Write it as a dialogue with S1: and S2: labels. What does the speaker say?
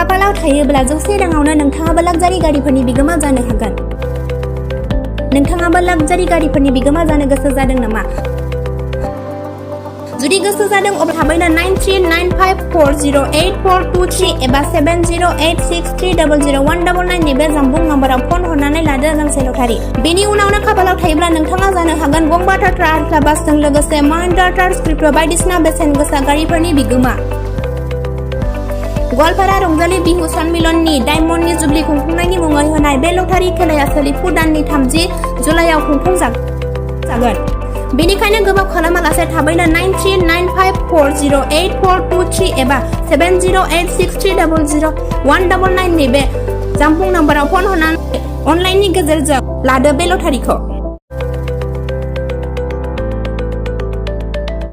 S1: खाफालाव थायोब्ला 100 राङावनो नोंथाङाबो लाक्जारि गारिफोरनि बिगोमा जानो हागोन। नोंथाङाबो लाक्जारि गारिफोरनि बिगोमा जानो गोसो जादों नामा? जुदि गोसो जादों अब्ला थाबैनो 9395408423 एबा 7086300199 नैबे जानबुं नम्बराव फन हरनानै लादो गांसे लटारि। बेनि उनावनो खाफालाव थायोब्ला नोंथाङा जानो हागोन गंबा टाटा आल्ट्रा बासजों लोगोसे महिन्द्रा थार स्कर्पिय बायदिसिना बेसेन गोसा गारिफोरनि बिगोमा। गवालपारा रंजालि बिहु सन्मिलननि डायमन्डनि जुबली खुंफुंनायनि मुङै होनाय बे लटारि खेलाया सोलिफु दाननि 30 जुलाइआव खुंफुंजागोन। बेनिखायनो गोबाव खालामालासे थाबैनो 9395408423 एबा 7086300199 नैबे जानबुं नम्बराव फन हरनानै अनलाइननि गेजेरजों लादो बे लटारिखौ।